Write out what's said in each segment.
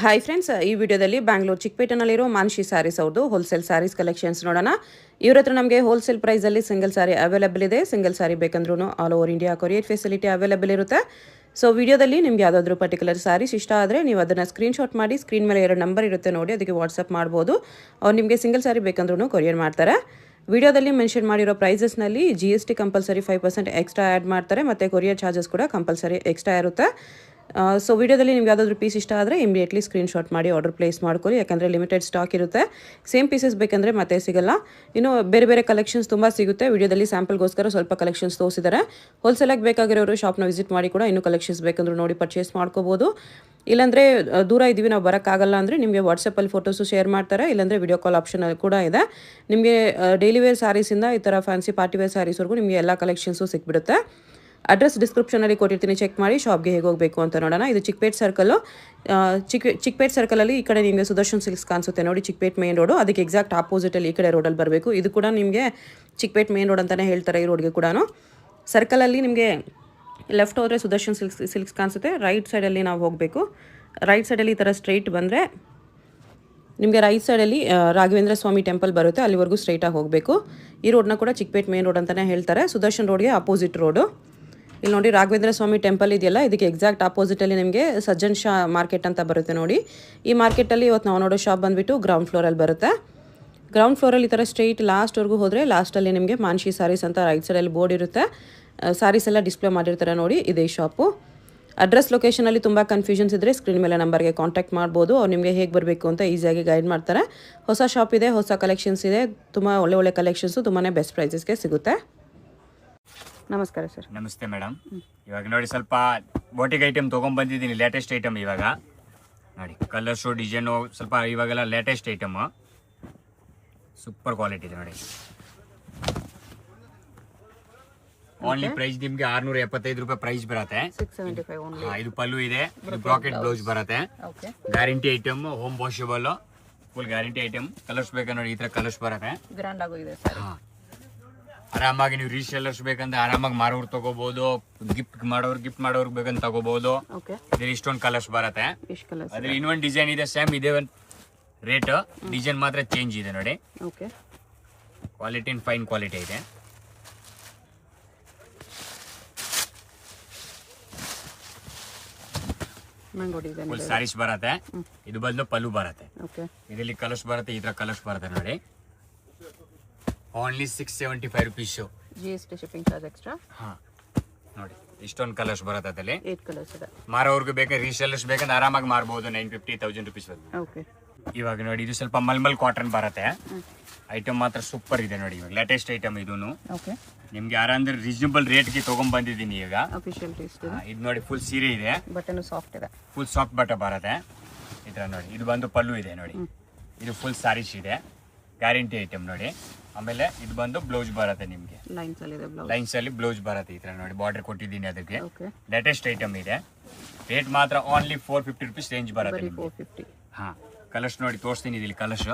Hi friends, ಈ ವಿಡಿಯೋದಲ್ಲಿ ಬ್ಯಾಂಗ್ಳೂರು ಚಿಕ್ಕಪೇಟೆನಲ್ಲಿರೋ ಮಾನ್ಶಿ ಸ್ಯಾರೀಸ್ ಅವ್ರದ್ದು ಹೋಲ್ಸೇಲ್ ಸ್ಯಾರೀಸ್ ಕಲೆಕ್ಷನ್ಸ್ ನೋಡೋಣ. ಇವ್ರ ಹತ್ರ ನಮಗೆ ಹೋಲ್ಸೇಲ್ ಪ್ರೈಸಲ್ಲಿ ಸಿಂಗಲ್ ಸ್ಯಾರಿ ಅವೈಲೇಬಲ್ ಇದೆ. ಸಿಂಗಲ್ ಸ್ಯಾರಿ ಬೇಕಂದ್ರೂ all over India courier facility available ಇರುತ್ತೆ. ಸೊ ವಿಡಿಯೋದಲ್ಲಿ ನಿಮ್ಗೆ ಯಾವುದಾದ್ರೂ ಪರ್ಟಿಕ್ಯುಲರ್ ಸ್ಯಾರೀಸ್ ಇಷ್ಟ ಆದರೆ ನೀವು ಅದನ್ನು ಸ್ಕ್ರೀನ್ಶಾಟ್ ಮಾಡಿ ಸ್ಕ್ರೀನ್ ಮೇಲೆ 2 ನಂಬರ್ ಇರುತ್ತೆ ನೋಡಿ, ಅದಕ್ಕೆ ವಾಟ್ಸಪ್ ಮಾಡ್ಬೋದು. ಅವ್ರು ನಿಮಗೆ ಸಿಂಗಲ್ ಸ್ಯಾರಿ ಬೇಕಂದ್ರೂ ಕೊರಿಯರ್ ಮಾಡ್ತಾರೆ. ವಿಡಿಯೋದಲ್ಲಿ ಮೆನ್ಷನ್ ಮಾಡಿರೋ ಪ್ರೈಸಸ್ನಲ್ಲಿ GST ಕಂಪಲ್ಸರಿ 5% ಎಕ್ಸ್ಟ್ರಾ ಆ್ಯಡ್ ಮಾಡ್ತಾರೆ ಮತ್ತು ಕೊರಿಯರ್ ಚಾರ್ಜಸ್ ಕೂಡ ಕಂಪಲ್ಸರಿ ಎಕ್ಸ್ಟ್ರಾ ಇರುತ್ತೆ. ಸೊ ವಿಡಿಯೋದಲ್ಲಿ ನಿಮ್ಗೆ ಯಾವುದಾದ್ರೂ ಪೀಸ್ ಇಷ್ಟ ಆದರೆ ಇಮಿಡಿಯೇಟ್ಲಿ ಸ್ಕ್ರೀನ್ಶಾಟ್ ಮಾಡಿ ಆರ್ಡರ್ ಪ್ಲೇಸ್ ಮಾಡ್ಕೊಳ್ಳಿ, ಯಾಕಂದರೆ ಲಿಮಿಟೆಡ್ ಸ್ಟಾಕ್ ಇರುತ್ತೆ. ಸೇಮ್ ಪೀಸಸ್ ಬೇಕಂದರೆ ಮತ್ತೆ ಸಿಗಲ್ಲ. ಇನ್ನು ಬೇರೆ ಬೇರೆ ಕಲೆಕ್ಷನ್ಸ್ ತುಂಬ ಸಿಗುತ್ತೆ. ವಿಡಿಯೋದಲ್ಲಿ ಸ್ಯಾಂಪಲ್ಗೋಸ್ಕರ ಸ್ವಲ್ಪ ಕಲೆಕ್ಷನ್ಸ್ ತೋರಿಸಿದ್ದಾರೆ. ಹೋಲ್ಸೇಲಾಗಿ ಬೇಕಾಗಿರೋರು ಶಾಪ್ನ ವಿಸಿಟ್ ಮಾಡಿ ಕೂಡ ಇನ್ನೂ ಕಲೆಕ್ಷನ್ಸ್ ಬೇಕಂದ್ರೂ ನೋಡಿ ಪರ್ಚೇಸ್ ಮಾಡ್ಕೋಬೋದು. ಇಲ್ಲಾಂದರೆ ದೂರ ಇದ್ದೀವಿ ನಾವು ಬರೋಕ್ಕಾಗಲ್ಲ ಅಂದರೆ ನಿಮಗೆ ವಾಟ್ಸಪ್ಪಲ್ಲಿ ಫೋಟೋಸು ಶೇರ್ ಮಾಡ್ತಾರೆ, ಇಲ್ಲಾಂದರೆ ವಿಡಿಯೋ ಕಾಲ್ ಆಪ್ಷನ್ ಕೂಡ ಇದೆ. ನಿಮಗೆ ಡೈಲಿ ವೇರ್ ಸ್ಯಾರೀಸಿಂದ ಈ ಥರ ಫ್ಯಾನ್ಸಿ ಪಾರ್ಟಿ ವೇರ್ ಸ್ಯಾರೀಸ್ವರೆಗೂ ನಿಮಗೆ ಎಲ್ಲ ಕಲೆಕ್ಷನ್ಸು ಸಿಕ್ಬಿಡುತ್ತೆ. ಅಡ್ರೆಸ್ ಡಿಸ್ಕ್ರಿಪ್ಷನಲ್ಲಿ ಕೊಟ್ಟಿರ್ತೀನಿ, ಚೆಕ್ ಮಾಡಿ ಶಾಪ್ಗೆ ಹೇಗೆ ಹೋಗಬೇಕು ಅಂತ ನೋಡೋಣ. ಇದು ಚಿಕ್ಕಪೇಟ್ ಸರ್ಕಲ್ಲು. ಚಿಕ್ಕಪೇಟ್ ಸರ್ಕಲಲ್ಲಿ ಈ ಕಡೆ ನಿಮಗೆ ಸುದರ್ಶನ್ ಸಿಲ್ಕ್ಸ್ ಕಾಣಿಸುತ್ತೆ ನೋಡಿ, ಚಿಕ್ಕಪೇಟ್ ಮೇನ್ ರೋಡು. ಅದಕ್ಕೆ ಎಕ್ಸಾಕ್ಟ್ ಆಪೋಸಿಟಲ್ಲಿ ಈ ಕಡೆ ರೋಡಲ್ಲಿ ಬರಬೇಕು. ಇದು ಕೂಡ ನಿಮಗೆ ಚಿಕ್ಕಪೇಟ್ ಮೇನ್ ರೋಡ್ ಅಂತಲೇ ಹೇಳ್ತಾರೆ ಈ ರೋಡ್ಗೆ ಕೂಡ. ಸರ್ಕಲಲ್ಲಿ ನಿಮಗೆ ಲೆಫ್ಟ್ ಹೋದರೆ ಸುದರ್ಶನ್ ಸಿಲ್ಕ್ಸ್ ಕಾಣಿಸುತ್ತೆ. ರೈಟ್ ಸೈಡಲ್ಲಿ ನಾವು ಹೋಗಬೇಕು. ರೈಟ್ ಸೈಡಲ್ಲಿ ಈ ಥರ ಸ್ಟ್ರೈಟ್ ಬಂದರೆ ನಿಮಗೆ ರೈಟ್ ಸೈಡಲ್ಲಿ ರಾಘವೇಂದ್ರ ಸ್ವಾಮಿ ಟೆಂಪಲ್ ಬರುತ್ತೆ, ಅಲ್ಲಿವರೆಗೂ ಸ್ಟ್ರೈಟಾಗಿ ಹೋಗಬೇಕು. ಈ ರೋಡ್ನ ಕೂಡ ಚಿಕ್ಕಪೇಟ್ ಮೇನ್ ರೋಡ್ ಅಂತಲೇ ಹೇಳ್ತಾರೆ. ಸುದರ್ಶನ್ ರೋಡ್ಗೆ ಅಪೋಸಿಟ್ ರೋಡು. ಇಲ್ಲಿ ನೋಡಿ ರಾಘವೇಂದ್ರ ಸ್ವಾಮಿ ಟೆಂಪಲ್ ಇದೆಯಲ್ಲ, ಇದಕ್ಕೆ ಎಕ್ಸಾಕ್ಟ್ ಆಪೋಸಿಟಲ್ಲಿ ನಿಮಗೆ ಸಜ್ಜನ್ ಶಾ ಮಾರ್ಕೆಟ್ ಅಂತ ಬರುತ್ತೆ ನೋಡಿ. ಈ ಮಾರ್ಕೆಟಲ್ಲಿ ಇವತ್ತು ನಾವು ನೋಡೋ ಶಾಪ್ ಬಂದುಬಿಟ್ಟು ಗ್ರೌಂಡ್ ಫ್ಲೋರಲ್ಲಿ ಬರುತ್ತೆ. ಗ್ರೌಂಡ್ ಫ್ಲೋರಲ್ಲಿ ಈ ಥರ ಸ್ಟ್ರೈಟ್ ಲಾಸ್ಟ್ವರೆಗೂ ಹೋದರೆ ಲಾಸ್ಟಲ್ಲಿ ನಿಮಗೆ ಮಾನ್ಶಿ ಸ್ಯಾರೀಸ್ ಅಂತ ರೈಟ್ ಸೈಡಲ್ಲಿ ಬೋರ್ಡ್ ಇರುತ್ತೆ. ಸ್ಯಾರೀಸ್ ಎಲ್ಲ ಡಿಸ್ಪ್ಲೇ ಮಾಡಿರ್ತಾರೆ ನೋಡಿ, ಇದೇ ಶಾಪು. ಅಡ್ರೆಸ್ ಲೊಕೇಶನಲ್ಲಿ ತುಂಬ ಕನ್ಫ್ಯೂಷನ್ಸ್ ಇದ್ದರೆ ಸ್ಕ್ರೀನ್ ಮೇಲೆ ನಂಬರ್ಗೆ ಕಾಂಟ್ಯಾಕ್ಟ್ ಮಾಡ್ಬೋದು. ಅವ್ರು ನಿಮಗೆ ಹೇಗೆ ಬರಬೇಕು ಅಂತ ಈಸಿಯಾಗಿ ಗೈಡ್ ಮಾಡ್ತಾರೆ. ಹೊಸ ಶಾಪ್ ಇದೆ, ಹೊಸ ಕಲೆಕ್ಷನ್ಸ್ ಇದೆ, ತುಂಬ ಒಳ್ಳೆ ಕಲೆಕ್ಷನ್ಸು ತುಂಬಾ ಬೆಸ್ಟ್ ಪ್ರೈಸಸ್ಗೆ ಸಿಗುತ್ತೆ. ನಮಸ್ಕಾರ ಸರ್. ನಮಸ್ತೆ ಮೇಡಮ್. ಇವಾಗ ನೋಡಿ ಸ್ವಲ್ಪ ಬೋಟಿಕ್ ಐಟಮ್ ತೊಗೊಂಡ್ಬಂದಿದ್ದೀನಿ, ಲೇಟೆಸ್ಟ್ ಐಟಮ್. ಇವಾಗ ನೋಡಿ ಕಲರ್ಸು ಡಿಸೈನು ಸ್ವಲ್ಪ ಇವಾಗೆಲ್ಲ ಲೇಟೆಸ್ಟ್ ಐಟಮ್, ಸೂಪರ್ ಕ್ವಾಲಿಟಿ ಇದೆ ನೋಡಿ. ಓನ್ಲಿ ಪ್ರೈಸ್ ನಿಮ್ಗೆ 675 ರೂಪಾಯಿ ಪ್ರೈಸ್ ಬರುತ್ತೆ. ಇದು ಪಲ್ಲು ಇದೆ, ಇದು ಬ್ರಾಕೆಟ್ ಬ್ಲೌಸ್ ಬರುತ್ತೆ. Guarantee item, home washable, full guarantee item. Colours ಬೇಕಾ ನೋಡಿ, ಈ ತರ ಕಲರ್ಸ್ ಬರುತ್ತೆ. ಗ್ರ್ಯಾಂಡ್ ಆಗಿದೆ ಸರ್. ಆರಾಮಾಗಿ ನೀವು ರೀಸೇಲರ್ಸ್ ಬೇಕಂದ್ರೆ ಆರಾಮಾಗಿ ಮಾರೋರು ತಗೋಬಹುದು, ಗಿಫ್ಟ್ ಮಾಡೋರು ಬೇಕಂತ ತಗೋಬಹುದು. ಇದ್ರಲ್ಲಿ ಇಷ್ಟೊಂದು ಕಲರ್ಸ್ ಬರುತ್ತೆ. ಅದ್ರಲ್ಲಿ ಇನ್ನೊಂದು ಡಿಸೈನ್ ಇದೆ, ಸೇಮ್ ಇದೆ ರೇಟ್, ಡಿಸೈನ್ ಮಾತ್ರ ಚೇಂಜ್ ಇದೆ ನೋಡಿ. ಕ್ವಾಲಿಟಿ ಫೈನ್ ಕ್ವಾಲಿಟಿ ಇದೆ. ಫುಲ್ ಸ್ಯಾರೀಸ್ ಬರುತ್ತೆ. ಇದು ಬಂದು ಪಲ್ಲು ಬರುತ್ತೆ. ಇದರಲ್ಲಿ ಕಲರ್ಸ್ ಬರುತ್ತೆ, ಈ ತರ ಕಲರ್ಸ್ ಬರುತ್ತೆ ನೋಡಿ. Only 675 rupees. GST shipping charge extra. ನೋಡಿ ಇಷ್ಟೊಂದು ಕಲರ್ಸ್ ಬರುತ್ತೆ ಅದರಲ್ಲಿ. 8 ಕಲರ್ಸ್ ಇದೆ. ಮಾರೋರ್ಗೆ ಬೇಕಾದ್ರೆ ರೀಸೇಲರ್ಸ್ ಬೇಕಂದ್ರೆ ಆರಾಮಾಗಿ ಮಾರಬಹುದು. 950,000 rupees. ಇವಾಗ ನೋಡಿ ಇದು ಸ್ವಲ್ಪ ಮಲ್ಮಲ್ ಕಾಟನ್ ಬರುತ್ತೆ. ಐಟಮ್ ಮಾತ್ರ ಸೂಪರ್ ಇದೆ ನೋಡಿ. ಇವಾಗ ಲೇಟೆಸ್ಟ್ ಐಟಮ್ ಇದೂನು. ನಿಮ್ಗೆ ಯಾರಂದ್ರೆ ರೀಸನಬಲ್ ರೇಟ್ಗೆ ತಗೊಂಡ್ ಬಂದಿದ್ದೀನಿ ಈಗ. ಇದು ನೋಡಿ ಫುಲ್ ಸೀರೆ ಇದೆ, ಬಟನ್ ಸಾಫ್ಟ್ ಇದೆ, ಫುಲ್ ಸಾಫ್ಟ್ ಬಟ್ಟೆ ಬರುತ್ತೆ. ಇದ್ರ ನೋಡಿ ಇದು ಬಂದು ಪಲ್ಲು ಇದೆ ನೋಡಿ. ಇದು ಫುಲ್ ಸ್ಯಾರೀಸ್ ಇದೆ, ಗ್ಯಾರಂಟಿ ಐಟಮ್ ನೋಡಿ. ಆಮೇಲೆ ಇದು ಬಂದು ಬ್ಲೌಸ್ ಬರುತ್ತೆ ನಿಮ್ಗೆ, ಲೈನ್ಸ್ ಅಲ್ಲಿ ಬ್ಲೌಸ್ ಬರುತ್ತೆ. ಈ ತರ ನೋಡಿ ಬಾರ್ಡರ್ ಕೊಟ್ಟಿದ್ದೀನಿ ಅದಕ್ಕೆ. ಲೇಟೆಸ್ಟ್ ಐಟಮ್ ಇದೆ. ರೇಟ್ ಮಾತ್ರ ಓನ್ಲಿ 450 rupees ರೇಂಜ್ ಬರುತ್ತೆ ನಿಮ್ಗೆ. ಕಲರ್ಸ್ ನೋಡಿ ತೋರಿಸ್ತೀನಿ, ಇಲ್ಲಿ ಕಲರ್ಸ್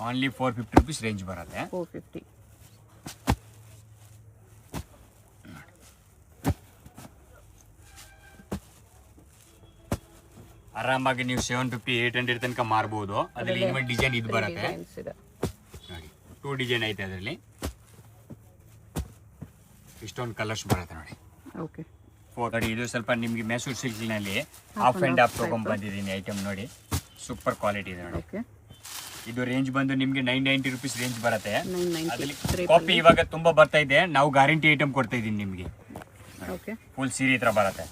ಓನ್ಲಿ 450 rupees ರೇಂಜ್ ಬರುತ್ತೆ. 450. ಆರಾಮಾಗಿ ನೀವು 750, 800 ತನಕ ಮಾರಬಹುದು. ಅದ್ರಲ್ಲಿ ಇನ್ನೊಂದು ಡಿಸೈನ್ ಇದು ಬರುತ್ತೆ ನೋಡಿ, 2 ಡಿಸೈನ್ ಐತೆ ಅದರಲ್ಲಿ. ಇಷ್ಟೊಂದು ಕಲರ್ಸ್ ಬರುತ್ತೆ ನೋಡಿ. ನೋಡಿ ಇದು ಸ್ವಲ್ಪ ನಿಮ್ಗೆ ಮೈಸೂರು ಸಿಲ್ಕ್ ನಲ್ಲಿ ಹಾಫ್ ಅಂಡ್ ಹಾಫ್ ತಗೊಂಡ್ ಬಂದಿದ್ದೀನಿ ಐಟಮ್ ನೋಡಿ. ಸೂಪರ್ ಕ್ವಾಲಿಟಿ ಇದೆ ನೋಡಿ. ಇದು ರೇಂಜ್ ಬಂದು ನಿಮ್ಗೆ 990 rupees ರೇಂಜ್ ಬರುತ್ತೆ. ಕಾಪಿ ಇವಾಗ ತುಂಬಾ ಬರ್ತಾ ಇದೆ, ನಾವು ಗ್ಯಾರಂಟಿ ಐಟಮ್ ಕೊಡ್ತಾ ಇದೀನಿ ನಿಮ್ಗೆ. ಫುಲ್ ಸೀರೆ ತರ ಬರುತ್ತೆ.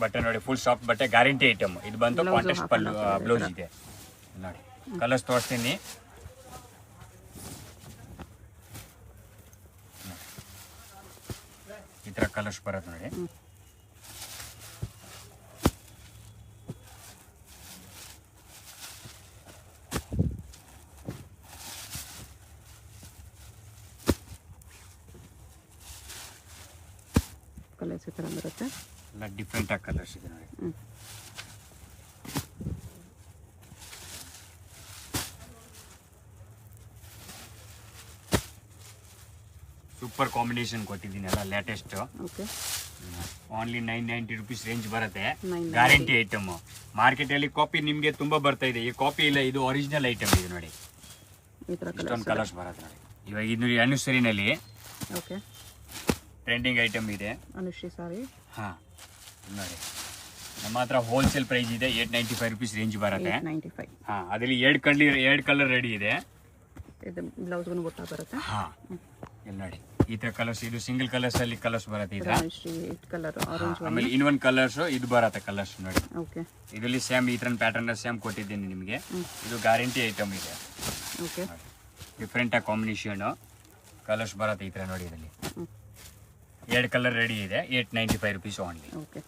ಬಟ್ಟೆ ನೋಡಿ ಫುಲ್ ಸಾಫ್ಟ್ ಬಟ್ಟೆ, ಗ್ಯಾರಂಟಿ ಐಟಮ್. ಇದು ಬಂದು ಕಾಂಟ್ರಾಸ್ಟ್ ಪಲ್ಲು ಬ್ಲೌಸ್ ಇದೆ ನೋಡಿ. ಕಲರ್ಸ್ ತೋರಿಸ್ತೀನಿ. ಈ ತರ ಕಲರ್ಸ್ ಬರುತ್ತೆ ನೋಡಿ. ಕಲರ್ಸ್ ಈ ತರ ಬರುತ್ತೆ, ಎಲ್ಲ ಡಿಫ್ರೆಂಟ್ ಆಗಿ ಕಲರ್ಸ್ ಇದೆ ನೋಡಿ. ಸೂಪರ್ ಕಾಂಬಿನೇಷನ್ ಕೊಟ್ಟಿದ್ದೀನಿ, ಎಲ್ಲ ಲೇಟೆಸ್ಟ್. ಓನ್ಲಿ 990 ರುಪೀಸ್ ರೇಂಜ್ ಬರುತ್ತೆ. Guarantee item. ಮಾರ್ಕೆಟಲ್ಲಿ ಕಾಪಿ ನಿಮಗೆ ತುಂಬಾ ಬರ್ತಾ ಇದೆ, ಈ ಕಾಪಿ ಇಲ್ಲ, ಇದು ಒರಿಜಿನಲ್ ಐಟಮ್ ಇದೆ ನೋಡಿ. ಇಷ್ಟೊಂದು ಕಲರ್ಸ್ ಬರುತ್ತೆ ನೋಡಿ. ಇವಾಗ ಇದು ಅನುಶ್ರೀನಲ್ಲಿ ಟ್ರೆಂಡಿಂಗ್ ಐಟಮ್ ಇದೆ ಅನುಶ್ರೀ ಸಾರಿ. ಹಾ ನೋಡಿ, ನಮ್ಮ ಹತ್ರ ಹೋಲ್ಸೇಲ್ ಪ್ರೈಸ್ ಇದೆ 895 ರುಪೀಸ್ ರೇಂಜ್ ಬರುತ್ತೆ. 95. ಹಾ, ಅದರಲ್ಲಿ ಎರಡು ಕಲರ್ ರೆಡಿ ಇದೆ. ಇದು ಬ್ಲೌಸ್ಗೂ ಬುಟ್ಟ ಬರುತ್ತೆ. ಹಾ, ಇಲ್ಲಿ ನೋಡಿ ಈ ತರ ಕಲರ್ಸ್, ಇದು ಸಿಂಗಲ್ ಕಲರ್ಸ್ ಅಲ್ಲಿ ಕಲರ್ಸ್ ಬರುತ್ತೆ. ಇದು ಅನುಶ್ರೀ ಕಲರ್ ಆರೆಂಜ್. ಆಮೇಲೆ ಇನ್ನೊಂದು ಕಲರ್ಸ್ ಇದು ಬರುತ್ತೆ ಕಲರ್ಸ್ ನೋಡಿ. ಓಕೆ, ಇದರಲ್ಲಿ ಸೇಮ್ ಈ ತರ ಪ್ಯಾಟರ್ನ್ ಸೇಮ್ ಕೊಟ್ಟಿದ್ದೀನಿ ನಿಮಗೆ. ಇದು ಗ್ಯಾರಂಟಿ ಐಟಮ್ ಇದೆ. ಓಕೆ, ಡಿಫ್ರೆಂಟ್ ಆಗಿ ಕಾಂಬಿನೇಷನ್ ಕಲರ್ಸ್ ಬರುತ್ತೆ ಈ ತರ ನೋಡಿ. ಇದರಲ್ಲಿ ಎರಡು ಕಲರ್ ರೆಡಿ ಇದೆ. 895 ರುಪೀಸ್ ಓನ್ಲಿ. ಓಕೆ,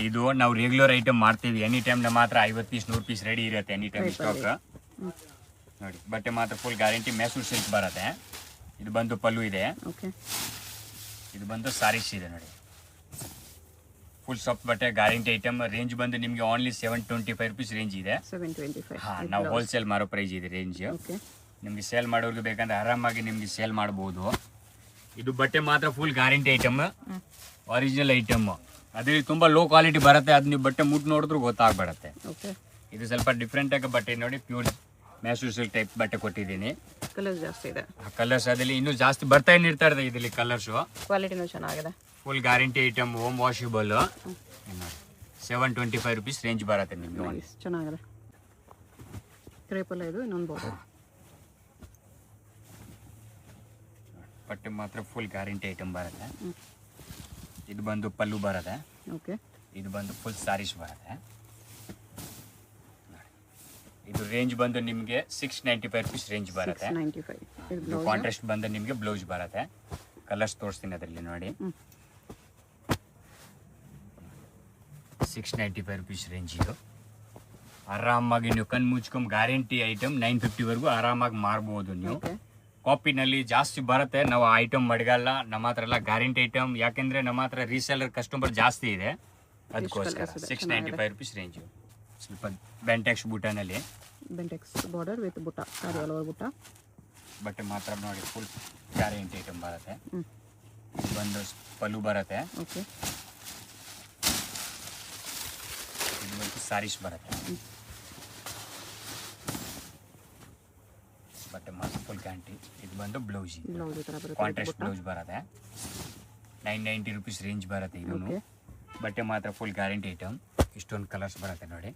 ಇದು ನಾವು ರೆಗ್ಯುಲರ್ ಐಟಮ್ ಮಾಡ್ತೀವಿ. ಎನಿ ಟೈಮ್ ನಮ್ಮ ಹತ್ರ 50 ಪೀಸ್ 100 ಪೀಸ್ ರೆಡಿ ಇರುತ್ತೆ ಎನಿ ಟೈಮ್ ಸ್ಟಾಕ್ ನೋಡಿ. ಬಟ್ಟೆ ಮಾತ್ರ ಫುಲ್ ಗ್ಯಾರಂಟಿ ಮೈಸೂರು ಸಿಲ್ಕ್ ಬರುತ್ತೆ. ಇದು ಬಂದು ಪಲ್ಲು ಇದೆ. ಓಕೆ, ಇದು ಬಂದು ಸಾರೀಸ್ ಇದೆ ನೋಡಿ. ಫುಲ್ ಸಾಫ್ಟ್ ಬಟ್ಟೆ ಗ್ಯಾರಂಟಿ ಐಟಮ್. ರೇಂಜ್ ಬಂದು ನಿಮಗೆ ಓನ್ಲಿ 725 ರುಪೀಸ್ ರೇಂಜ್ ಇದೆ. 725. ಹಾ, ನಾವು ಹೋಲ್ಸೇಲ್ ಮಾರೋ ಪ್ರೈಸ್ ಇದೆ ರೇಂಜ್. ಓಕೆ, ನಿಮಗೆ ಸೇಲ್ ಮಾಡೋರ್ಗೆ ಬೇಕಂದ್ರೆ ಆರಾಮಾಗಿ ನಿಮಗೆ ಸೇಲ್ ಮಾಡ್ಬೋದು. ಇದು ಬಟ್ಟೆ ಮಾತ್ರ full guarantee item, original item. ಅದ್ರಲ್ಲಿ ತುಂಬಾ ಲೋ ಕ್ವಾಲಿಟಿ ಬರುತ್ತೆ, ಅದು ನೀವು ಬಟ್ಟೆ ಮುಟ್ಟು ನೋಡಿದ್ರು ಗೊತ್ತಾಗ್ಬಿಡತ್ತೆ. ಓಕೆ, ಇದು ಸ್ವಲ್ಪ ಡಿಫ್ರೆಂಟ್ ಆಗಿ ಬಟ್ಟೆ ನೋಡಿ. ಪ್ಯೂರ್ ಮೈಸೂರು ಸಿಲ್ಕ್ ಟೈಪ್ ಬಟ್ಟೆ ಕೊಟ್ಟಿದ್ದೀನಿ. ಕಲರ್ಸ್ ಜಾಸ್ತಿ ಇದೆ. ಕಲರ್ಸ್ ಅದ್ರಲ್ಲಿ ಇನ್ನೂ ಜಾಸ್ತಿ ಬರ್ತಾ ಇರ್ತಾ ಇದೆ ಇದರಲ್ಲಿ ಕಲರ್ಸ್. ಕ್ವಾಲಿಟಿನೂ ಚೆನ್ನಾಗಿದೆ. Full guarantee item, home washable. 725 rupees range ಬರುತ್ತೆ ನಿಮ್ಗೆ. ಚೆನ್ನಾಗಿದೆ. ಕ್ರೇಪಲ್ಲ ಇದು ಇನ್ನೊಂದು ಬೋರ್ಡರ್. ಬಟ್ಟೆ ಮಾತ್ರ ಫುಲ್ ಗ್ಯಾರಂಟಿ ಐಟಮ್ ಬರುತ್ತೆ. ಇದು ಬಂದು ಪಲ್ಲು ಬರುತ್ತೆ. ಓಕೆ, ಇದು ಬಂದು ಫುಲ್ ಸಾರೀಸ್ ಬರುತ್ತೆ. ಇದು ರೇಂಜ್ ಬಂದು ನಿಮಗೆ 695 ರುಪೀಸ್ ರೇಂಜ್ ಬರುತ್ತೆ. 695. ಇದು ಕಾಂಟ್ರಾಸ್ಟ್ ಬಂದು ನಿಮಗೆ ಬ್ಲೌಸ್ ಬರುತ್ತೆ. ಕಲರ್ಸ್ ತೋರಿಸ್ತೀನಿ ಅದರಲ್ಲಿ ನೋಡಿ. 695 ರುಪೀಸ್ ರೇಂಜ್. ಇದು ಆರಾಮಾಗಿ ನೀವು ಕಣ್ಣು ಮುಚ್ಕೊಂಡು ಗ್ಯಾರಂಟಿ ಐಟಮ್ 950 ವರೆಗೂ ಆರಾಮಾಗಿ ಮಾರ್ಬೋದು ನೀವು. ಕಾಪಿನಲ್ಲಿ ಜಾಸ್ತಿ ಬರುತ್ತೆ, ನಾವು ಐಟಮ್ ಮಡಗಲ್ಲ. ನಮ್ಮ ಹತ್ರ ಎಲ್ಲ ಗ್ಯಾರಂಟಿ ಐಟಮ್, ಯಾಕೆಂದ್ರೆ ನಮ್ಮ ಹತ್ರ ರೀಸೇಲರ್ ಕಸ್ಟಮರ್ ಜಾಸ್ತಿ ಇದೆ, ಅದಕ್ಕೋಸ್ಕರ 695 ರುಪೀಸ್ ರೇಂಜ್. ಸ್ವಲ್ಪ ಬೆಂಟೆಕ್ಸ್ ಬುಟಾನಲ್ಲಿ ಬೆಂಟೆಕ್ಸ್ ಬಾರ್ಡರ್ ವಿತ್ ಬುಟ್ಟ, ಸಾರಿ ಆಲ್ ಓವರ್ ಬುಟ್ಟ. ಬಟ್ಟೆ ಮಾತ್ರ ನೋಡಿ ಫುಲ್ ಗ್ಯಾರಂಟಿ ಐಟಮ್ ಬರುತ್ತೆ. ಇದು ಬಂದು ಪಲ್ಲು ಬರುತ್ತೆ. ಓಕೆ, ಇದು ಬಂದು ಸಾರೀಸ್ ಬರುತ್ತೆ. ಬಟ್ಟೆ ಮಾತ್ರ ಫುಲ್ ಗ್ಯಾರಂಟಿ. ಇದು ಬಂದು ಬ್ಲೌಸ್, ಬ್ಲೌಸ್ ಈ ಥರ ಬರುತ್ತೆ. ಕಾಂಟ್ರಾಸ್ಟ್ ಬ್ಲೌಸ್ ಬರುತ್ತೆ. 990 ರುಪೀಸ್ ರೇಂಜ್ ಬರುತ್ತೆ. ಇದನ್ನು ಓಕೆ, ಬಟ್ಟೆ ಮಾತ್ರ ಫುಲ್ ಗ್ಯಾರಂಟಿ ಐಟಮ್. ಇಷ್ಟೊಂದು ಕಲರ್ಸ್ ಬರುತ್ತೆ ನೋಡಿ.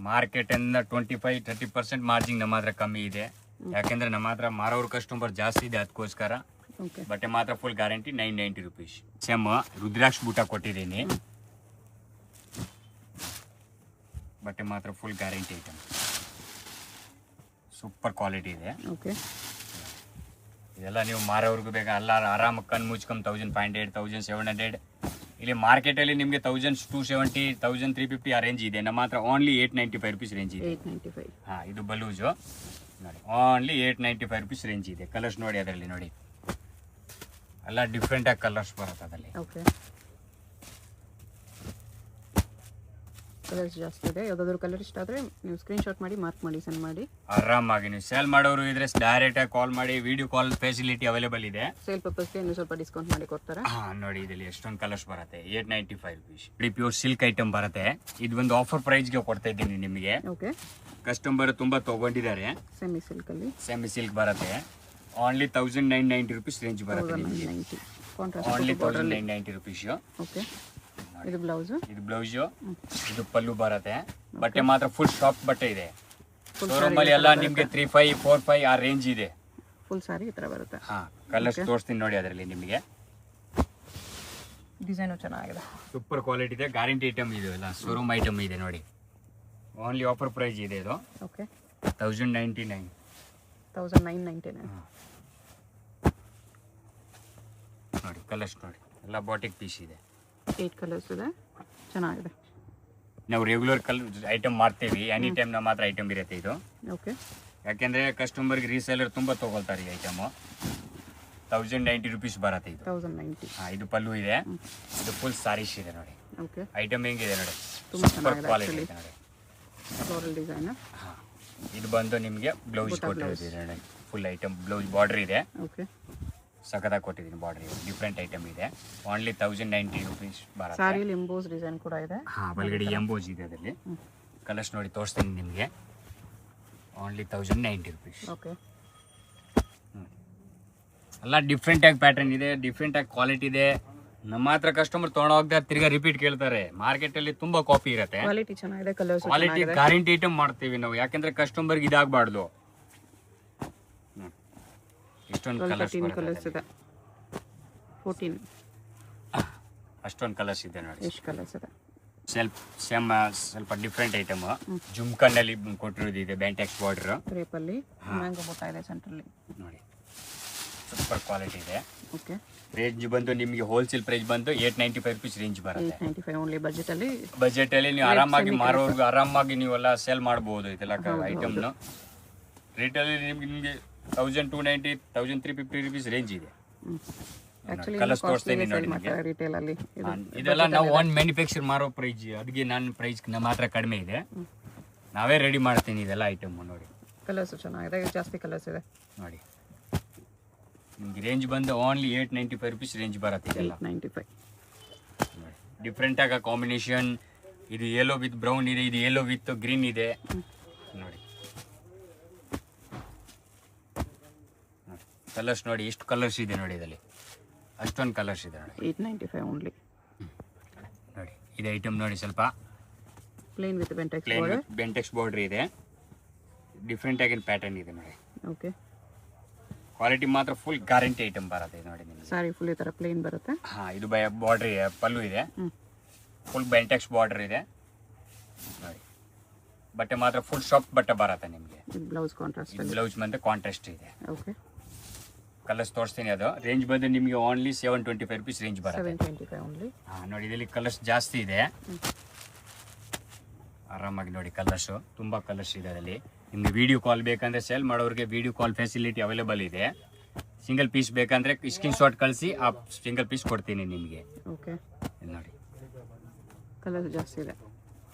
ಮಾರ್ಕೆಟ್ ಇಂದ 25-30% ಮಾರ್ಜಿನ್ ನಮ್ಮ ಹತ್ರ ಕಮ್ಮಿ ಇದೆ, ಯಾಕೆಂದ್ರೆ ನಮ್ಮ ಹತ್ರ ಮಾರೋರು ಕಸ್ಟಮರ್ ಜಾಸ್ತಿ ಇದೆ, ಅದಕ್ಕೋಸ್ಕರ. ಓಕೆ, ಬಟ್ಟೆ ಮಾತ್ರ ಫುಲ್ ಗ್ಯಾರಂಟಿ 990 ರುಪೀಸ್. ಸೇಮ್ ರುದ್ರಾಕ್ಷ ಬೂಟ ಕೊಟ್ಟಿದ್ದೀನಿ. ಬಟ್ಟೆ ಮಾತ್ರ full guarantee item, super quality ಇದೆ. ಓಕೆ, ಇದೆಲ್ಲ ನೀವು ಮಾರೋರ್ಗು ಬೇಕಾ ಅಲ್ಲ, ಆರಾಮಾಗಿ ಕಣ್ಣು ಮುಚ್ಕೊಂಡು 1500 1700. ಇಲ್ಲಿ ಮಾರ್ಕೆಟಲ್ಲಿ ನಿಮಗೆ 1270 1350 ಆ ರೇಂಜ್ ಇದೆ. ನಮ್ಮ ಹತ್ರ ಓನ್ಲಿ 895 ರುಪೀಸ್ ರೇಂಜ್ ಇದೆ. 895. ಹಾಂ, ಇದು ಬಲೂಜು ನೋಡಿ, ಓನ್ಲಿ 895 ರುಪೀಸ್ ರೇಂಜ್ ಇದೆ. ಕಲರ್ಸ್ ನೋಡಿ ಅದರಲ್ಲಿ ನೋಡಿ, ಎಲ್ಲ ಡಿಫ್ರೆಂಟಾಗಿ ಕಲರ್ಸ್ ಬರುತ್ತೆ ಅದರಲ್ಲಿ. ಓಕೆ, ಕಲರ್ಸ್ ಜಾಸ್ತಿ ಇದೆ. ಯಾವುದಾದ್ರೂ ಕಲರ್ ಇಷ್ಟ ಆದರೆ ನೀವು ಸ್ಕ್ರೀನ್ಶಾಟ್ ಮಾಡಿ ಮಾರ್ಕ್ ಮಾಡಿ ಸೆಂಡ್ ಮಾಡಿ. ಆರಾಮಾಗಿ ನೀವು ಸೇಲ್ ಮಾಡೋರು ಇದ್ರೆ ಡೈರೆಕ್ಟಾಗಿ ಕಾಲ್ ಮಾಡಿ, ವಿಡಿಯೋ ಕಾಲ್ ಫೆಸಿಲಿಟಿ ಅವೈಲೇಬಲ್ ಇದೆ. ಸೇಲ್ ಪರ್ಪಸ್ಗೆ ಇನ್ನೂ ಸ್ವಲ್ಪ ಡಿಸ್ಕೌಂಟ್ ಮಾಡಿ ಕೊಡ್ತಾರೆ. ಹಾಂ ನೋಡಿ, ಇದರಲ್ಲಿ ಎಷ್ಟೊಂದು ಕಲರ್ಸ್ ಬರುತ್ತೆ. 895 ರುಪೀಸ್. ಪ್ಯೂರ್ ಸಿಲ್ಕ್ ಐಟಮ್ ಬರುತ್ತೆ. ಇದು ಒಂದು ಆಫರ್ ಪ್ರೈಸ್ಗೆ ಕೊಡ್ತಾ ಇದ್ದೀನಿ ನಿಮಗೆ. ಓಕೆ, ಕಸ್ಟಮರ್ ತುಂಬ ತೊಗೊಂಡಿದ್ದಾರೆ. ಸೆಮಿ ಸಿಲ್ಕಲ್ಲಿ ಸೆಮಿ ಸಿಲ್ಕ್ ಬರುತ್ತೆ. ಓನ್ಲಿ 1990 ರುಪೀಸ್ ರೇಂಜ್ ಬರುತ್ತೆ ನಿಮಗೆ. 90. Contrast only 1990 rupees. ಓಕೆ, ಇದು ಬ್ಲೌಸು. ಇದು ಬ್ಲೌಸು, ಇದು ಪಲ್ಲು ಬರುತ್ತೆ. ಬಟ್ಟೆ ಮಾತ್ರ ಫುಲ್ ಸಾಫ್ಟ್ ಬಟ್ಟೆ ಇದೆ. ಶೋರೂಮ್ ಅಲ್ಲಿ ಎಲ್ಲ ನಿಮಗೆ 35 45 ಆ ರೇಂಜ್ ಇದೆ. ಫುಲ್ ಸಾರಿ ಈ ಥರ ಬರುತ್ತೆ. ಹಾಂ, ಕಲರ್ಸ್ ತೋರಿಸ್ತೀನಿ ನೋಡಿ ಅದರಲ್ಲಿ ನಿಮಗೆ. ಡಿಸೈನು ಚೆನ್ನಾಗಿದೆ, ಸೂಪರ್ ಕ್ವಾಲಿಟಿ ಇದೆ. ಗ್ಯಾರಂಟಿ ಐಟಮ್ ಇದು, ಎಲ್ಲ ಶೋರೂಮ್ ಐಟಮ್ ಇದೆ ನೋಡಿ. ಓನ್ಲಿ ಆಫರ್ ಪ್ರೈಸ್ ಇದೆ ಇದು. ಓಕೆ, 1099. 1999. ನೋಡಿ ಕಲರ್ಸ್ ನೋಡಿ, ಎಲ್ಲ ಬಾಟಿಕ್ ಪೀಸ್ ಇದೆ. 8 ಕಲರ್ಸ್ ಇದೆ, ಚೆನ್ನಾಗಿದೆ. ನಾವು ರೆಗ್ಯುಲರ್ ಐಟಮ್ ಮಾಡ್ತೀವಿ, ಎನಿ ಟೈಮ್ ನಮ್ಮ ಹತ್ರ ಐಟಮ್ ಇರುತ್ತೆ ಇದು. ಓಕೆ, ಯಾಕೆಂದರೆ ಕಸ್ಟಮರ್ಗೆ ರೀಸೇಲರ್ ತುಂಬ ತೊಗೊಳ್ತಾರೆ ಈ ಐಟಮು. 1090 ರುಪೀಸ್ ಬರುತ್ತೆ ಇದು. 1090. ಹಾಂ, ಇದು ಪಲ್ಲು ಇದೆ. ಇದು ಫುಲ್ ಸಾರೀಸ್ ಇದೆ ನೋಡಿ. ಓಕೆ, ಐಟಮ್ ಹೆಂಗಿದೆ ನೋಡಿ, ತುಂಬ ಸೂಪರ್ ಚೆನ್ನಾಗಿದೆ ಕ್ವಾಲಿಟಿ ಆ್ಯಕ್ಚುಲಿ. ಇದೆ ನೋಡಿ. Floral design. ಹಾಂ, ಇದು ಬಂದು ನಿಮಗೆ ಬ್ಲೌಸ್ ಕೊಟ್ಟಿರೋದು ಇದೆ ನೋಡಿ. ಫುಲ್ ಐಟಮ್ ಬ್ಲೌಸ್ ಬಾರ್ಡರ್ ಇದೆ, ಓಕೆ. ಸಖತ್ತಾಗಿ ಕೊಟ್ಟಿದ್ದೀನಿ ಬಾರ್ಡರ್ ಇದೆ, ಡಿಫ್ರೆಂಟ್ ಐಟಮ್ ಇದೆ. ಓನ್ಲಿ 1090 ರುಪೀಸ್ ಬರುತ್ತೆ. ಸಾರಿಲಿ ಎಂಬೋಸ್ ಡಿಸೈನ್ ಕೂಡ ಇದೆ. ಹಾಂ, ಬಲಗಡೆ ಎಂಬೋಜ್ ಇದೆ ಅದರಲ್ಲಿ. ಕಲರ್ಸ್ ನೋಡಿ ತೋರಿಸ್ತೀನಿ ನಿಮಗೆ. Only 1090 rupees. ಓಕೆ. ಎಲ್ಲ ಡಿಫ್ರೆಂಟಾಗಿ ಪ್ಯಾಟರ್ನ್ ಇದೆ, ಡಿಫ್ರೆಂಟಾಗಿ ಕ್ವಾಲಿಟಿ ಇದೆ. ನಮ್ಮ ಹತ್ರ ಕಸ್ಟಮರ್ ತೊಗೊಂಡು ಹೋಗ್ತಾರೆ, ತಿರ್ಗಾ ರಿಪೀಟ್ ಕೇಳ್ತಾರೆ. ಮಾರ್ಕೆಟಲ್ಲಿ ತುಂಬ ಕಾಪಿ ಇರುತ್ತೆ. ಕ್ವಾಲಿಟಿ ಚೆನ್ನಾಗಿದೆ, ಕಲರ್ಸ್ ಕ್ವಾಲಿಟಿ ಗ್ಯಾರಂಟಿ ಐಟಮ್ ಮಾಡ್ತೀವಿ ನಾವು, ಯಾಕೆಂದ್ರೆ ಕಸ್ಟಮರ್ಗೆ ಇದಾಗಬಾರ್ದು. ಇಷ್ಟೊಂದು ಕಲರ್ಸ್ ಇದೆ. 14 ಅಷ್ಟೊಂದು ಕಲರ್ಸ್ ಇದೆ ನೋಡಿ. ಎಷ್ಟು ಕಲರ್ಸ್ ಇದೆ? ಸ್ವಲ್ಪ ಡಿಫ್ರೆಂಟ್ ಐಟಮ್. ಜುಮ್ಕನ್ನಲ್ಲಿ ಕೊಟ್ಟಿರೋದು ಇದೆ, ಬ್ಯಾಂಟೆಕ್ಸ್ ಬಾರ್ಡರ್ ಕ್ರೇಪಲ್ಲಿ ಮ್ಯಾಂಗೋ ಬುಟ್ಟ ಇದೆ ಸೆಂಟ್ರಲ್ಲಿ ನೋಡಿ. ಸೂಪರ್ ಕ್ವಾಲಿಟಿ ಇದೆ. ಓಕೆ. ರೇಂಜ್ ಬಂದು ನಿಮಗೆ ಹೋಲ್ಸೇಲ್ ಪ್ರೈಸ್ ಬಂದು 895 ರುಪೀಸ್ ರೇಂಜ್ ಬರುತ್ತೆ. 895 ಓನ್ಲಿ ಬಜೆಟಲ್ಲಿ. ಬಜೆಟಲ್ಲಿ ನೀವು ಆರಾಮಾಗಿ ಮಾರೋರ್ಗು ಆರಾಮಾಗಿ ನೀವೆಲ್ಲ ಸೇಲ್ ಮಾಡ್ಬೋದು ಇದೆಲ್ಲ ಐಟಮ್ನು. ರೇಟಲ್ಲಿ ನಿಮಗೆ 1290 1350 ರುಪೀಸ್ ರೇಂಜ್ ಇದೆ. ಕಲರ್ಸ್ ತೋರಿಸ್ತೇನೆ ನೋಡಿ ನಿಮಗೆ. ರಿಟೇಲಲ್ಲಿ ಇದೆಲ್ಲ ನಾವು ಓನ್ ಮ್ಯಾನುಫ್ಯಾಕ್ಚರ್ ಮಾರೋ ಪ್ರೈಸ್, ಅದಕ್ಕೆ ನನ್ನ ಪ್ರೈಸ್ ನಮ್ಮ ಹತ್ರ ಕಡಿಮೆ ಇದೆ. ನಾವೇ ರೆಡಿ ಮಾಡ್ತೀನಿ ಇದೆಲ್ಲ ಐಟಮ್ ನೋಡಿ. ಕಲರ್ಸ್ ಚೆನ್ನಾಗಿದೆ, ಜಾಸ್ತಿ ಕಲರ್ಸ್ ಇದೆ ನೋಡಿ. ನಿಮ್ಗೆ ರೇಂಜ್ ಬಂದು ಓನ್ಲಿ 895 ರುಪೀಸ್ ರೇಂಜ್ ಬರುತ್ತೆ ಇದೆಲ್ಲ. 895 ಡಿಫ್ರೆಂಟ್ ಆಗ ಕಾಂಬಿನೇಷನ್. ಇದು ಯೆಲ್ಲೋ ವಿತ್ ಬ್ರೌನ್ ಇದೆ, ಇದು ಯೆಲ್ಲೋ ವಿತ್ ಗ್ರೀನ್ ಇದೆ ನೋಡಿ. ಕಲರ್ಸ್ ನೋಡಿ, ಎಷ್ಟು ಕಲರ್ಸ್ ಇದೆ ನೋಡಿ ಇದರಲ್ಲಿ, ಅಷ್ಟೊಂದು ಕಲರ್ಸ್ ಇದೆ ನೋಡಿ. 895 ಓನ್ಲಿ ನೋಡಿ. ಇದು ಐಟಮ್ ನೋಡಿ, ಸ್ವಲ್ಪ ಪ್ಲೇನ್ ವಿತ್ ಬೆಂಟೆಕ್ಸ್ ಬಾರ್ಡರ್ ಇದೆ, ಡಿಫ್ರೆಂಟ್ ಆಗಿನ ಪ್ಯಾಟರ್ನ್ ಇದೆ ನೋಡಿ. ಓಕೆ. ಕ್ವಾಲಿಟಿ ಮಾತ್ರ ಫುಲ್ ಗ್ಯಾರಂಟಿ ಐಟಮ್ ಬರುತ್ತೆ ನೋಡಿ ನಿಮಗೆ. ಸಾರಿ ಫುಲ್ ಈ ಥರ ಪ್ಲೇನ್ ಬರುತ್ತೆ. ಹಾಂ, ಇದು ಬಾರ್ಡರ್ ಪಲ್ಲು ಇದೆ, ಫುಲ್ ಬೆಂಟೆಕ್ಸ್ ಬಾರ್ಡರ್ ಇದೆ ನೋಡಿ. ಬಟ್ಟೆ ಮಾತ್ರ ಫುಲ್ ಸಾಫ್ಟ್ ಬಟ್ಟೆ ಬರುತ್ತೆ ನಿಮಗೆ. ಬ್ಲೌಸ್ ಕಾಂಟ್ರಾಸ್ಟ್, ಬ್ಲೌಸ್ ಬಂದು ಕಾಂಟ್ರಾಸ್ಟ್ ಇದೆ. ಓಕೆ. ಕಲರ್ಸ್ ತೋರಿಸ್ತೀನಿ. ಅದು ರೇಂಜ್ ಬಂದು ನಿಮಗೆ ಓನ್ಲಿ 725 ರುಪೀಸ್ ರೇಂಜ್ ಬರುತ್ತೆ. 725 ಓನ್ಲಿ. ಹಾಂ ನೋಡಿ, ಇದರಲ್ಲಿ ಕಲರ್ಸ್ ಜಾಸ್ತಿ ಇದೆ. ಆರಾಮಾಗಿ ನೋಡಿ, ಕಲರ್ಸು ತುಂಬ ಕಲರ್ಸ್ ಇದೆ ಅದರಲ್ಲಿ. ನಿಮಗೆ ವಿಡಿಯೋ ಕಾಲ್ ಬೇಕಂದ್ರೆ ಸೇಲ್ ಮಾಡೋರಿಗೆ ವಿಡಿಯೋ ಕಾಲ್ ಫೆಸಿಲಿಟಿ ಅವೈಲೇಬಲ್ ಇದೆ. ಸಿಂಗಲ್ ಪೀಸ್ ಬೇಕಂದ್ರೆ ಸ್ಕ್ರೀನ್ ಶಾಟ್ ಕಳಿಸಿ, ಆ ಸಿಂಗಲ್ ಪೀಸ್ ಕೊಡ್ತೀನಿ ನಿಮಗೆ. ಓಕೆ. ನೋಡಿ, ಕಲರ್ಸ್ ಜಾಸ್ತಿ ಇದೆ,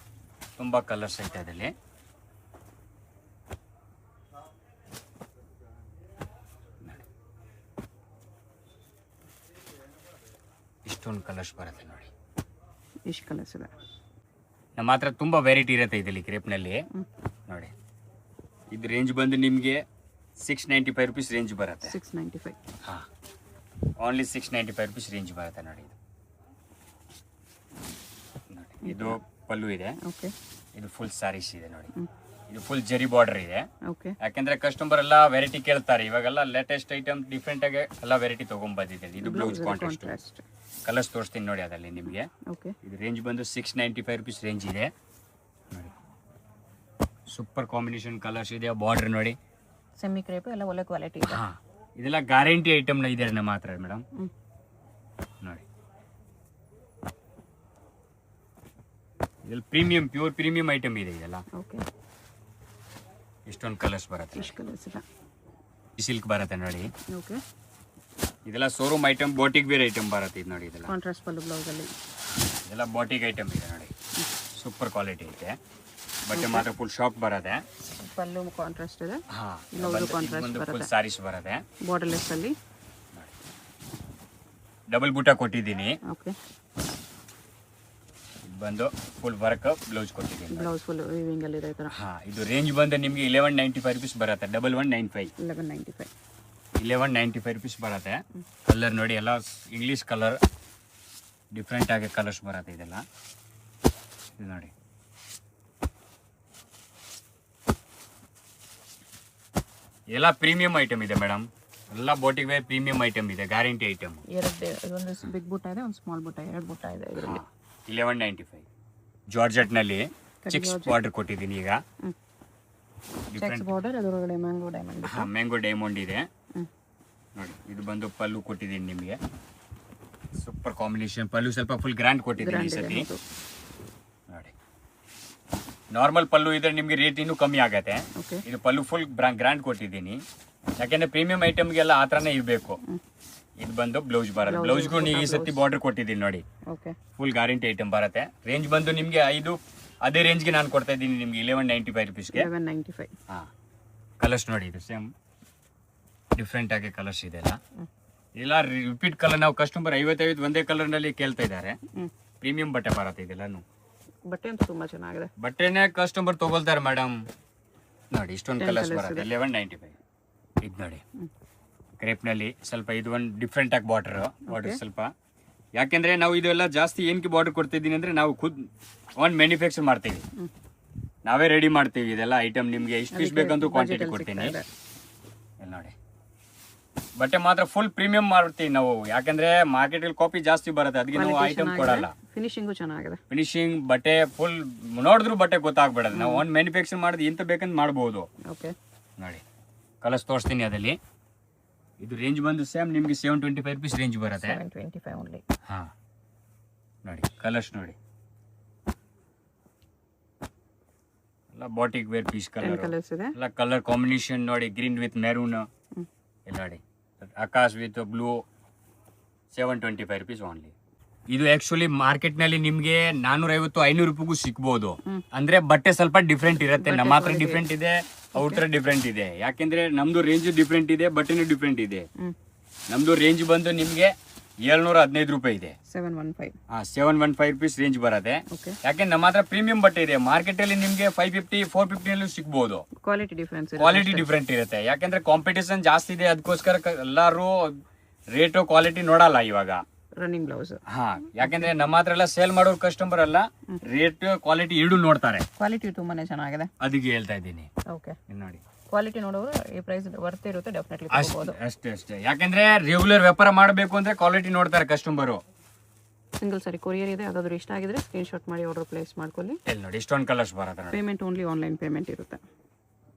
ತುಂಬ ಕಲರ್ಸ್ ಐತೆ ಅದರಲ್ಲಿ. ಇಷ್ಟೊಂದು ಕಲರ್ಸ್ ಬರುತ್ತೆ ನೋಡಿ. ಎಷ್ಟು ಕಲರ್ಸ್ ಇದೆ? ನಮ್ಮ ಹತ್ರ ತುಂಬ ವೆರೈಟಿ ಇರುತ್ತೆ ಇದರಲ್ಲಿ ಕ್ರೇಪ್ನಲ್ಲಿ ನೋಡಿ. ಇದು ರೇಂಜ್ ಬಂದು ನಿಮಗೆ 695 ರುಪೀಸ್ ರೇಂಜ್ ಬರುತ್ತೆ. 695. ಹಾಂ, ಓನ್ಲಿ 695 ರುಪೀಸ್ ರೇಂಜ್ ಬರುತ್ತೆ ನೋಡಿ. ನೋಡಿ, ಇದು ಪಲ್ಲು ಇದೆ. ಓಕೆ. ಇದು ಫುಲ್ ಸ್ಯಾರೀಸ್ ಇದೆ ನೋಡಿ. ಇದು ಫುಲ್ ಜರಿ ಬಾರ್ಡರ್ ಇದೆ. ಓಕೆ. ಯಾಕೆಂದ್ರೆ ಕಸ್ಟಮರ್ ಎಲ್ಲ ವೆರೈಟಿ ಕೇಳ್ತಾರೆ, ಇವಾಗೆಲ್ಲ ಲೇಟೆಸ್ಟ್ ಐಟಮ್ ಡಿಫ್ರೆಂಟ್ ಆಗಿ ಎಲ್ಲ ವೆರೈಟಿ ತಗೊಂಡ್ಬಂದಿದೆ. ಇದು ಬ್ಲೌಸ್ ಕಾಂಟ್ರಾಸ್ಟ್. ಕಲರ್ಸ್ ತೋರಿಸ್ತೀನಿ ನೋಡಿ ಅದರಲ್ಲಿ ನಿಮಗೆ. ಓಕೆ. ಇದು ರೇಂಜ್ ಬಂದು 695 ರುಪೀಸ್ ರೇಂಜ್ ಇದೆ ನೋಡಿ. ಸೂಪರ್ ಕಾಂಬಿನೇಷನ್ ಕಲರ್ಸ್ ಇದೆ. ಬಾರ್ಡರ್ ನೋಡಿ, ಸೆಮಿ ಕ್ರೇಪ್ ಎಲ್ಲ ಒಳ್ಳೆ ಕ್ವಾಲಿಟಿ ಇದೆ. ಹಾಂ, ಇದೆಲ್ಲ ಗ್ಯಾರಂಟಿ ಐಟಮ್ನ ಇದೆ ನಮ್ಮ ಹತ್ರ ಮೇಡಮ್ ನೋಡಿ. ಇದೆಲ್ಲ ಪ್ರೀಮಿಯಂ, ಪ್ಯೂರ್ ಪ್ರೀಮಿಯಂ ಐಟಮ್ ಇದೆ ಇದೆಲ್ಲ. ಓಕೆ. ಇಷ್ಟೊಂದು ಕಲರ್ಸ್ ಬರುತ್ತೆ. ಎಷ್ಟು ಕಲರ್ಸ್ ಇದೆ? ಸಿಲ್ಕ್ ಬರುತ್ತೆ ನೋಡಿ. ಓಕೆ. ಇದೆಲ್ಲ ಶೋರೂಮ್ ಐಟಮ್, ಬೋಟಿಕ್ ಬೇರೆ ಐಟಮ್ ಬರುತ್ತೆ ಇದು ನೋಡಿ. ಇದೆಲ್ಲ ಕಾಂಟ್ರಾಸ್ಟ್ ಪಲ್ಲು ಬ್ಲೌಸಲ್ಲಿ ಇದೆಲ್ಲ ಬೋಟಿಕ್ ಐಟಮ್ ಇದೆ ನೋಡಿ. ಸೂಪರ್ ಕ್ವಾಲಿಟಿ ಐತೆ. ಬಟ್ಟೆ ಮಾತ್ರ ಫುಲ್ ಶಾಪ್ ಬರುತ್ತೆ. ಪಲ್ಲು ಕಾಂಟ್ರಾಸ್ಟ್ ಇದೆ. ಹಾಂ, ಬ್ಲೌಸ್ ಕಾಂಟ್ರಾಸ್ಟ್ ಫುಲ್ ಬರುತ್ತೆ. ಸ್ಯಾರೀಸ್ ಬರುತ್ತೆ. ಬಾರ್ಡರ್ಲೆಸ್ ಅಲ್ಲಿ ಡಬಲ್ ಬೂಟ ಕೊಟ್ಟಿದ್ದೀನಿ. ಓಕೆ. ಬಂದು ಫುಲ್ ವರ್ಕ್ ಬ್ಲೌಸ್ ಕೊಟ್ಟಿದ್ದೀನಿ. ಬ್ಲೌಸ್ ಫುಲ್ ವೀವಿಂಗ್ ಅಲ್ಲಿ ಇದೆ ಈ ತರ. ಹಾಂ, ಇದು ರೇಂಜ್ ಬಂದು ನಿಮಗೆ 1195 ರುಪೀಸ್ ಬರುತ್ತೆ. 1195. 1195 ರುಪೀಸ್ ಬರುತ್ತೆ. ಕಲರ್ ನೋಡಿ, ಎಲ್ಲ ಇಂಗ್ಲೀಷ್ ಕಲರ್, ಡಿಫ್ರೆಂಟ್ ಆಗಿ ಕಲರ್ಸ್ ಬರುತ್ತೆ ಇದೆಲ್ಲ. ಇದು ನೋಡಿ, ಎಲ್ಲ ಪ್ರೀಮಿಯಂ ಐಟಮ್ ಇದೆ ಮೇಡಮ್. ಎಲ್ಲ ಬೋಟಿಗೆ ವೇರ್ ಪ್ರೀಮಿಯಂ ಐಟಮ್ ಇದೆ, ಗ್ಯಾರಂಟಿ ಐಟಮ್. ಒಂದು ಬಿಗ್ ಬುಟ್ಟ ಇದೆ, ಒಂದು ಸ್ಮಾಲ್ ಬುಟ್ಟ, ಎರಡು ಬುಟ್ಟ ಇದೆ ಇದರಲ್ಲಿ. 1195 ಜಾರ್ಜೆಟ್ನಲ್ಲಿ ಚೆಕ್ಸ್ ಬಾರ್ಡರ್ ಕೊಟ್ಟಿದ್ದೀನಿ ಈಗ. ಚೆಕ್ಸ್ ಬಾರ್ಡರ್, ಅದರೊಳಗಡೆ ಮ್ಯಾಂಗೋ ಡೈಮಂಡ್. ಹಾಂ, ಮ್ಯಾಂಗೋ ಡೈಮಂಡ್ ಇದೆ ನೋಡಿ. ಇದು ಬಂದು ಪಲ್ಲು ಕೊಟ್ಟಿದ್ದೀನಿ ನಿಮಗೆ. ಸೂಪರ್ ಕಾಂಬಿನೇಷನ್ ಪಲ್ಲು, ಸ್ವಲ್ಪ ಫುಲ್ ಗ್ರ್ಯಾಂಡ್ ಕೊಟ್ಟಿದ್ದೀನಿ ಈ ಸತಿ ನೋಡಿ. ನಾರ್ಮಲ್ ಪಲ್ಲು ಇದ್ರೆ ನಿಮಗೆ ರೇಟ್ ಇನ್ನೂ ಕಮ್ಮಿ ಆಗತ್ತೆ. ಇದು ಪಲ್ಲು ಫುಲ್ ಗ್ರ್ಯಾಂಡ್ ಕೊಟ್ಟಿದ್ದೀನಿ, ಯಾಕೆಂದ್ರೆ ಪ್ರೀಮಿಯಂ ಐಟಮ್ಗೆಲ್ಲ ಆ ಥರನೇ ಇರಬೇಕು. ಇದು ಬಂದು ಬ್ಲೌಸ್ ಬರುತ್ತೆ. ಬ್ಲೌಸ್ಗೂ ನೀವು ಈ ಸತಿ ಬಾರ್ಡರ್ ಕೊಟ್ಟಿದ್ದೀನಿ ನೋಡಿ. ಫುಲ್ ಗ್ಯಾರಂಟಿ ಐಟಮ್ ಬರುತ್ತೆ. ರೇಂಜ್ ಬಂದು ನಿಮಗೆ ಅದೇ ರೇಂಜ್ಗೆ ನಾನು ಕೊಡ್ತಾ ಇದ್ದೀನಿ ನಿಮಗೆ 1195 ರುಪೀಸ್ಗೆ. 1195. ಹಾಂ, ಕಲರ್ಸ್ ನೋಡಿ, ಇದು ಸೇಮ್ ಡಿಫ್ರೆಂಟ್ ಆಗಿ ಕಲರ್ಸ್ ಇದೆ ಇಲ್ಲ ರಿಪೀಟ್ ಕಲರ್ ನಾವು ಕಸ್ಟಮರ್ 50 ಒಂದೇ ಕಲರ್ ನಲ್ಲಿ ಕೇಳ್ತಾ ಇದ್ದಾರೆ. ಪ್ರೀಮಿಯಂ ಬಟ್ಟೆ ಬರುತ್ತೆ ಇದೆಲ್ಲಾನು. ಬಟ್ಟೆ ಅಂತೂ ತುಂಬಾ ಚೆನ್ನಾಗಿದೆ. ಬಟ್ಟೆನೇ ಕಸ್ಟಮರ್ ತಗೊಳ್ತಾರೆ ಮೇಡಮ್. ನೋಡಿ ಇಷ್ಟೊಂದು ಕಲರ್ಸ್ ಬರುತ್ತೆ 1195. ಇದು ನೋಡಿ ಕ್ರೇಪ್ ನಲ್ಲಿ ಸ್ವಲ್ಪ ಇದು ಒಂದು ಡಿಫ್ರೆಂಟ್ ಆಗಿ ಬಾರ್ಡರ್ ಸ್ವಲ್ಪ. ಯಾಕೆಂದ್ರೆ ನಾವು ಇದೆಲ್ಲ ಜಾಸ್ತಿ ಏನಕ್ಕೆ ಬಾರ್ಡರ್ ಕೊಡ್ತಿದ್ದೀನಿ ಅಂದ್ರೆ ನಾವು ಖುದ್ ಒಂದು ಮ್ಯಾನುಫ್ಯಾಕ್ಚರ್ ಮಾಡ್ತೀವಿ, ನಾವೇ ರೆಡಿ ಮಾಡ್ತೀವಿ ಇದೆಲ್ಲ ಐಟಮ್. ನಿಮ್ಗೆ ಎಷ್ಟು ಪೀಸ್ ಬೇಕಂತೂ ಕ್ವಾಂಟಿಟಿ ಕೊಡ್ತೀನಿ. ನೋಡಿ ಬಟ್ಟೆ ಮಾತ್ರ ಫುಲ್ ಪ್ರೀಮಿಯಂ ಮಾಡ್ತೀವಿ ನಾವು, ಯಾಕಂದ್ರೆ ಮಾರ್ಕೆಟ್ ಅಲ್ಲಿ ಕಾಪಿ ಜಾಸ್ತಿ ಬರುತ್ತೆ, ಅದಕ್ಕೆ ನಾವು ಐಟಮ್ ಕೊಡಲ್ಲ. ಫಿನಿಶಿಂಗು ಚೆನ್ನಾಗಿದೆ. ಫಿನಿಶಿಂಗ್ ಬಟ್ಟೆ ಫುಲ್ ನೋಡಿದ್ರು ಬಟ್ಟೆ ಗೊತ್ತಾಗ್ಬಿಡೋದು. ನಾವು ಒಂದು ಮ್ಯಾನುಫ್ಯಾಕ್ಚರ್ ಮಾಡಿದ್ ಎಂತ ಬೇಕಂತ ಮಾಡ್ಬೋದು. ಓಕೆ ನೋಡಿ ಕಲರ್ಸ್ ತೋರಿಸ್ತೀನಿ ಅದಲ್ಲಿ. ಇದು ರೇಂಜ್ ಬಂದು ಸೇಮ್ ನಿಮ್ಗೆ 725 rupees ರೇಂಜ್ ಬರುತ್ತೆ. 725 ಓನ್ಲಿ. ಹಾ ನೋಡಿ ಕಲರ್ಸ್ ನೋಡಿ ಎಲ್ಲ ಬಾಟಿಕ್ ವೇರ್ ಪೀಸ್ ಕಲರ್ಸ್ ಇದೆ. ಎಲ್ಲ ಕಲರ್ ಕಾಂಬಿನೇಷನ್ ನೋಡಿ, ಗ್ರೀನ್ ವಿತ್ ಮೆರೂನ್ ಇಲ್ಲ ನೋಡಿ, Akash with blue. 725 rupees only. ಇದು ಆಕ್ಚುಲಿ ಮಾರ್ಕೆಟ್ ನಲ್ಲಿ ನಿಮ್ಗೆ 450-500 ರೂಪಾಯಿಗೂ ಸಿಕ್ಬಹುದು. ಅಂದ್ರೆ ಬಟ್ಟೆ ಸ್ವಲ್ಪ ಡಿಫ್ರೆಂಟ್ ಇರುತ್ತೆ. ನಮ್ಮ ಹತ್ರ ಡಿಫ್ರೆಂಟ್ ಇದೆ, ಅವ್ರ ಡಿಫ್ರೆಂಟ್ ಇದೆ. ಯಾಕೆಂದ್ರೆ ನಮ್ದು ರೇಂಜ್ ಡಿಫ್ರೆಂಟ್ ಇದೆ, ಬಟ್ಟೆನೂ ಡಿಫ್ರೆಂಟ್ ಇದೆ. ನಮ್ದು ರೇಂಜ್ ಬಂದು ನಿಮ್ಗೆ 715 ರೂಪಾಯಿ ಇದೆ. 715 rupees ರೇಂಜ್ ಬರುತ್ತೆ. ಯಾಕೆ ನಮ್ಮ ಹತ್ರ ಪ್ರೀಮಿಯಂ ಬಟ್ಟೆ ಇದೆ. ಮಾರ್ಕೆಟ್ ಅಲ್ಲಿ ನಿಮ್ಗೆ 550-450 ನಲ್ಲೂ ಸಿಗ್ಬಹುದು. ಕ್ವಾಲಿಟಿ ಡಿಫ್ರೆಂಟ್ ಇರುತ್ತೆ. ಯಾಕೆಂದ್ರೆ ಕಾಂಪಿಟೇಷನ್ ಜಾಸ್ತಿ ಇದೆ, ಅದಕ್ಕೋಸ್ಕರ ಎಲ್ಲಾರು ರೇಟ್ ಕ್ವಾಲಿಟಿ ನೋಡಲ್ಲ ಇವಾಗ. Running blouse. ಹಾ, ಯಾಕೆಂದ್ರೆ ನಮ್ಮ ಹತ್ರ ಎಲ್ಲ ಸೇಲ್ ಮಾಡೋ ಕಸ್ಟಮರ್ ಎಲ್ಲ ರೇಟ್ ಕ್ವಾಲಿಟಿ ಎರಡು ನೋಡ್ತಾರೆ. ಕ್ವಾಲಿಟಿ ತುಂಬಾನೇ ಚೆನ್ನಾಗಿದೆ, ಅದಕ್ಕೆ ಹೇಳ್ತಾ ಇದ್ದೀನಿ. ಓಕೆ ನೋಡಿ ಕ್ವಾಲಿಟಿ ನೋಡೋರು ಈ ಪ್ರೈಸ್ ವರ್ತ್ ಇರುತ್ತೆ, ಡೆಫಿನೆಟ್ಲಿ ತಗೋಬಹುದು. ಅಷ್ಟೇ. ಯಾಕೆಂದ್ರೆ ರೆಗ್ಯುಲರ್ ವ್ಯಾಪಾರ ಮಾಡಬೇಕು ಅಂದ್ರೆ ಕ್ವಾಲಿಟಿ ನೋಡ್ತಾರೆ ಕಸ್ಟಮರ್. ಸಿಂಗಲ್ ಸಾರಿ ಕೊರಿಯರ್ ಇದೆ, ಯಾವ್ದಾದ್ರು ಇಷ್ಟ ಆಗಿದ್ರೆ ಸ್ಕ್ರೀನ್ ಶಾಟ್ ಮಾಡಿ ಆರ್ಡರ್ ಪ್ಲೇಸ್ ಮಾಡ್ಕೊಳ್ಳಿ. ನೋಡಿ ಇಷ್ಟೊಂದು ಕಲರ್ಸ್ ಬರುತ್ತೆ. ಪೇಮೆಂಟ್ ಓನ್ಲಿ ಆನ್ಲೈನ್ ಪೇಮೆಂಟ್ ಇರುತ್ತೆ.